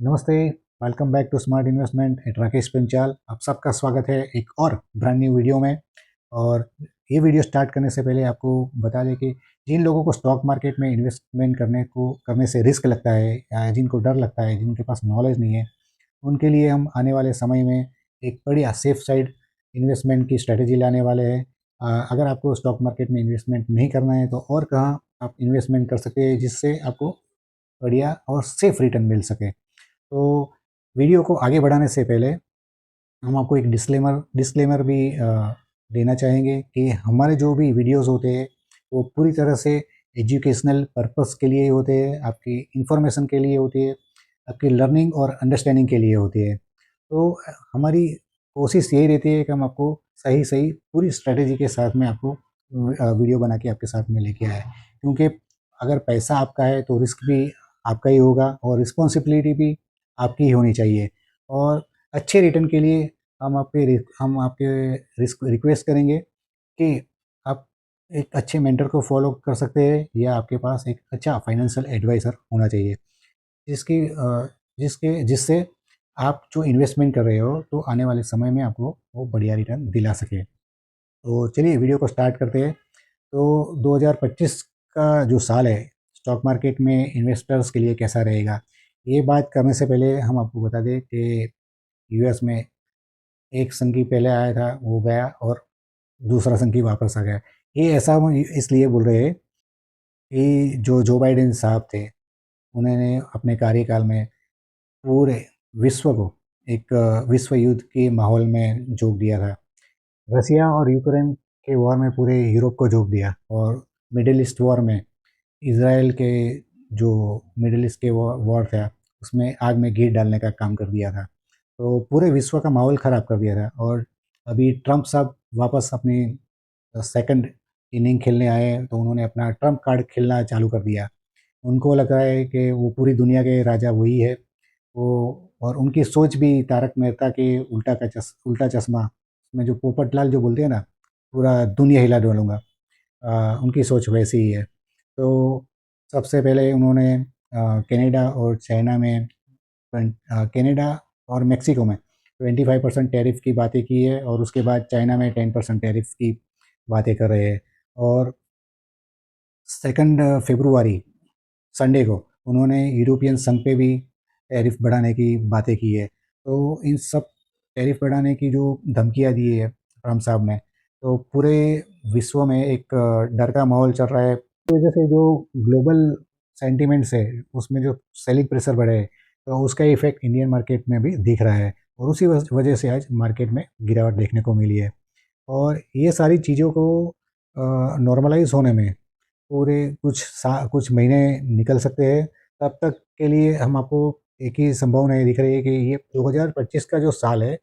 नमस्ते, welcome back to Smart Investment at Rakesh Panchal. आप सबका स्वागत है एक और ब्रांड न्यू वीडियो में। और ये वीडियो स्टार्ट करने से पहले आपको बता दें कि जिन लोगों को स्टॉक मार्केट में इन्वेस्टमेंट करने से रिस्क लगता है या जिनको डर लगता है, जिनके पास नॉलेज नहीं है, उनके लिए हम आने वाले समय में एक बढ़िया सेफ साइड इन्वेस्टमेंट की स्ट्रेटेजी लाने वाले हैं। अगर आपको स्टॉक मार्केट में इन्वेस्टमेंट नहीं करना है तो और कहाँ आप इन्वेस्टमेंट कर सकते हैं जिससे आपको बढ़िया और सेफ रिटर्न मिल सके। तो वीडियो को आगे बढ़ाने से पहले हम आपको एक डिस्क्लेमर भी देना चाहेंगे कि हमारे जो भी वीडियोस होते हैं वो पूरी तरह से एजुकेशनल पर्पस के लिए होते हैं, आपकी इंफॉर्मेशन के लिए होती है, आपकी लर्निंग और अंडरस्टैंडिंग के लिए होती है। तो हमारी कोशिश यही रहती है कि हम आपको सही सही पूरी स्ट्रेटेजी के साथ में आपको वीडियो बना के आपके साथ में लेके आए, क्योंकि अगर पैसा आपका है तो रिस्क भी आपका ही होगा और रिस्पॉन्सिबिलिटी भी आपकी ही होनी चाहिए। और अच्छे रिटर्न के लिए हम आपके रिस्क रिक्वेस्ट करेंगे कि आप एक अच्छे मेंटर को फॉलो कर सकते हैं या आपके पास एक अच्छा फाइनेंशियल एडवाइज़र होना चाहिए जिसकी जिससे आप जो इन्वेस्टमेंट कर रहे हो तो आने वाले समय में आपको वो बढ़िया रिटर्न दिला सके। तो चलिए वीडियो को स्टार्ट करते हैं। तो 2025 का जो साल है स्टॉक मार्केट में इन्वेस्टर्स के लिए कैसा रहेगा, ये बात करने से पहले हम आपको बता दें कि यूएस में एक संघी पहले आया था, वो गया और दूसरा संघी वापस आ गया। ये ऐसा हम इसलिए बोल रहे हैं कि जो जो बाइडेन साहब थे, उन्होंने अपने कार्यकाल में पूरे विश्व को एक विश्व युद्ध के माहौल में झोंक दिया था। रसिया और यूक्रेन के वॉर में पूरे यूरोप को झोंक दिया और मिडिल ईस्ट वॉर में इसराइल के जो मिडिल ईस्ट के वॉर था उसमें आग में घी डालने का काम कर दिया था। तो पूरे विश्व का माहौल ख़राब कर दिया था। और अभी ट्रम्प साहब वापस अपनी सेकंड इनिंग खेलने आए तो उन्होंने अपना ट्रम्प कार्ड खेलना चालू कर दिया। उनको लग रहा है कि वो पूरी दुनिया के राजा वही है। वो और उनकी सोच भी तारक मेहता के उल्टा चश्मा में जो पोपटलाल जो बोलते हैं ना, पूरा दुनिया हिला डोलूँगा, उनकी सोच वैसी ही है। तो सबसे पहले उन्होंने कनाडा और चाइना में कनाडा और मेक्सिको में 25% टैरिफ की बातें की है और उसके बाद चाइना में 10% टैरिफ की बातें कर रहे हैं। और सेकंड फरवरी संडे को उन्होंने यूरोपियन संघ पे भी टैरिफ बढ़ाने की बातें की है। तो इन सब टैरिफ बढ़ाने की जो धमकियाँ दी है ट्रम्प साहब ने, तो पूरे विश्व में एक डर का माहौल चल रहा है। तो वजह से जो ग्लोबल सेंटिमेंट्स है उसमें जो सेलिंग प्रेशर बढ़े है, तो उसका इफेक्ट इंडियन मार्केट में भी दिख रहा है और उसी वजह से आज मार्केट में गिरावट देखने को मिली है। और ये सारी चीज़ों को नॉर्मलाइज होने में पूरे कुछ महीने निकल सकते हैं। तब तक के लिए हम आपको एक ही संभावना ये दिख रही है कि ये 2025 का जो साल है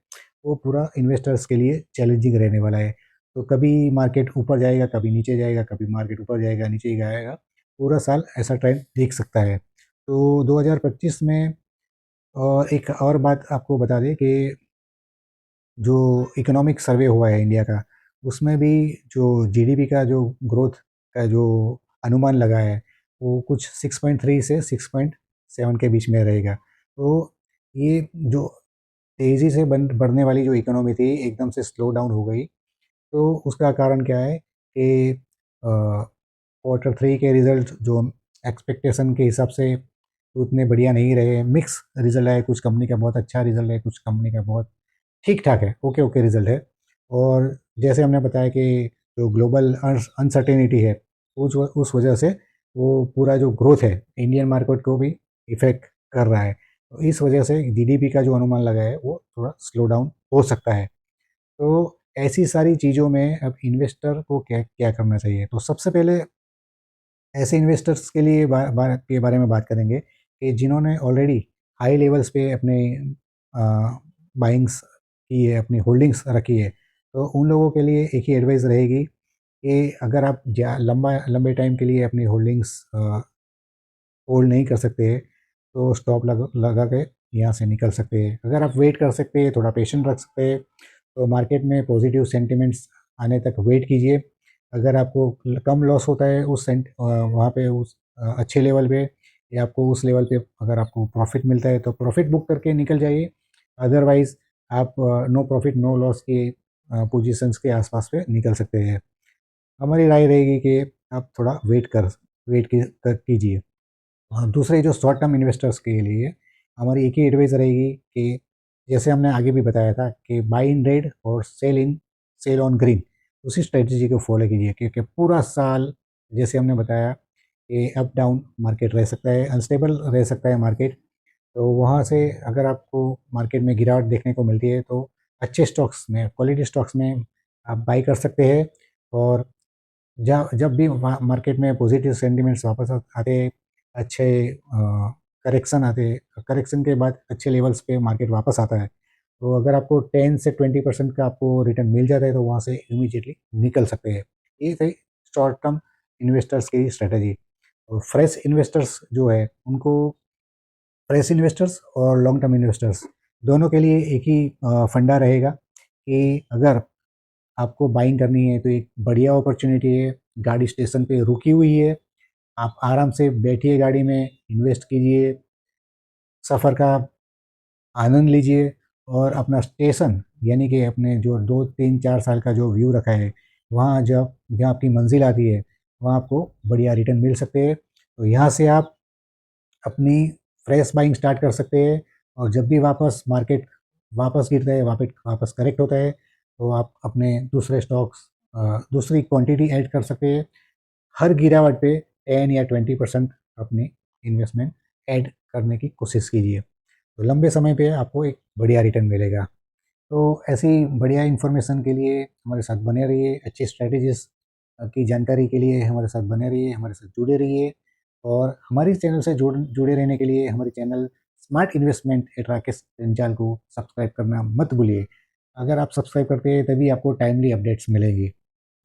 वो पूरा इन्वेस्टर्स के लिए चैलेंजिंग रहने वाला है। तो कभी मार्केट ऊपर जाएगा, कभी नीचे जाएगा, कभी मार्केट ऊपर जाएगा, नीचे जाएगा। पूरा साल ऐसा ट्रेंड दिख सकता है। तो 2025 में एक और बात आपको बता दें कि जो इकोनॉमिक सर्वे हुआ है इंडिया का, उसमें भी जो जीडीपी का जो ग्रोथ का जो अनुमान लगा है वो कुछ 6.3 से 6.7 के बीच में रहेगा। तो ये जो तेज़ी से बढ़ने वाली जो इकोनॉमी थी एकदम से स्लो डाउन हो गई। तो उसका कारण क्या है कि क्वार्टर थ्री के रिजल्ट जो एक्सपेक्टेशन के हिसाब से उतने बढ़िया नहीं रहे। मिक्स रिजल्ट है, कुछ कंपनी का बहुत अच्छा रिजल्ट है, कुछ कंपनी का बहुत ठीक ठाक है, ओके ओके रिजल्ट है। और जैसे हमने बताया कि जो ग्लोबल अनसर्टेनिटी है उस वजह से वो पूरा जो ग्रोथ है इंडियन मार्केट को भी इफेक्ट कर रहा है। तो इस वजह से जीडीपी का जो अनुमान लगा है वो थोड़ा स्लो डाउन हो सकता है। तो ऐसी सारी चीज़ों में अब इन्वेस्टर को क्या क्या करना चाहिए, तो सबसे पहले ऐसे इन्वेस्टर्स के लिए के बारे में बात करेंगे कि जिन्होंने ऑलरेडी हाई लेवल्स पे अपने बाइंग्स की है, अपनी होल्डिंग्स रखी है। तो उन लोगों के लिए एक ही एडवाइस रहेगी कि अगर आप लंबे टाइम के लिए अपनी होल्डिंग्स होल्ड नहीं कर सकते तो स्टॉप लगा के यहाँ से निकल सकते हैं। अगर आप वेट कर सकते हैं, थोड़ा पेशेंट रख सकते हैं, तो मार्केट में पॉजिटिव सेंटिमेंट्स आने तक वेट कीजिए। अगर आपको कम लॉस होता है वहाँ पे उस अच्छे लेवल पे, या आपको उस लेवल पे अगर आपको प्रॉफिट मिलता है तो प्रॉफिट बुक करके निकल जाइए, अदरवाइज़ आप नो प्रॉफिट नो लॉस के पोजीशंस के आसपास पे निकल सकते हैं। हमारी राय रहेगी कि आप थोड़ा वेट कीजिए। हाँ, दूसरे जो शॉर्ट टर्म इन्वेस्टर्स के लिए हमारी एक ही एडवाइस रहेगी कि जैसे हमने आगे भी बताया था कि बाई इन रेड और सेल ऑन ग्रीन, उसी स्ट्रेटजी को फॉलो कीजिए, क्योंकि पूरा साल जैसे हमने बताया कि अप डाउन मार्केट रह सकता है, अनस्टेबल रह सकता है मार्केट। तो वहाँ से अगर आपको मार्केट में गिरावट देखने को मिलती है तो अच्छे स्टॉक्स में, क्वालिटी स्टॉक्स में आप बाई कर सकते हैं। और जब भी मार्केट में पॉजिटिव सेंटिमेंट्स वापस आते हैं, अच्छे करेक्शन आते हैं, करेक्शन के बाद अच्छे लेवल्स पे मार्केट वापस आता है, तो अगर आपको 10 से 20% का आपको रिटर्न मिल जाता है तो वहाँ से इमीडिएटली निकल सकते हैं। ये थे शॉर्ट टर्म इन्वेस्टर्स की स्ट्रेटजी। और फ्रेश इन्वेस्टर्स जो है उनको, फ्रेश इन्वेस्टर्स और लॉन्ग टर्म इन्वेस्टर्स दोनों के लिए एक ही फंडा रहेगा कि अगर आपको बाइंग करनी है तो एक बढ़िया अपॉर्चुनिटी है, गाड़ी स्टेशन पे रुकी हुई है, आप आराम से बैठिए गाड़ी में, इन्वेस्ट कीजिए, सफ़र का आनंद लीजिए और अपना स्टेशन यानी कि अपने जो 2 3 4 साल का जो व्यू रखा है, वहाँ जब जहाँ आपकी मंजिल आती है वहाँ आपको बढ़िया रिटर्न मिल सकते हैं। तो यहाँ से आप अपनी फ्रेश बाइंग स्टार्ट कर सकते हैं, और जब भी वापस मार्केट वापस गिरता है, वापस वापस करेक्ट होता है, तो आप अपने दूसरे स्टॉक्स दूसरी क्वांटिटी ऐड कर सकते हैं। हर गिरावट पे 10 या 20% अपनी इन्वेस्टमेंट ऐड करने की कोशिश कीजिए, तो लंबे समय पे आपको एक बढ़िया रिटर्न मिलेगा। तो ऐसी बढ़िया इन्फॉर्मेशन के लिए हमारे साथ बने रहिए, अच्छी स्ट्रैटेजीज की जानकारी के लिए हमारे साथ बने रहिए, हमारे साथ जुड़े रहिए। और हमारे चैनल से जुड़े रहने के लिए हमारे channel Smart Investment at Rakesh Panchal को सब्सक्राइब करना मत भूलिए। अगर आप सब्सक्राइब करते हैं तभी आपको टाइमली अपडेट्स मिलेगी,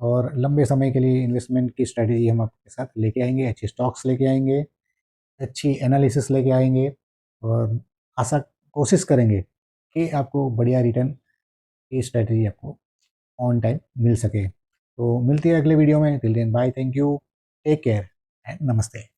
और लंबे समय के लिए इन्वेस्टमेंट की स्ट्रैटेजी हम आपके साथ लेके आएंगे, अच्छे स्टॉक्स लेके आएंगे, अच्छी एनालिसिस लेके आएंगे, और आशा कोशिश करेंगे कि आपको बढ़िया रिटर्न की स्ट्रैटेजी आपको ऑन टाइम मिल सके। तो मिलती है अगले वीडियो में, till then bye, thank you, take care and नमस्ते।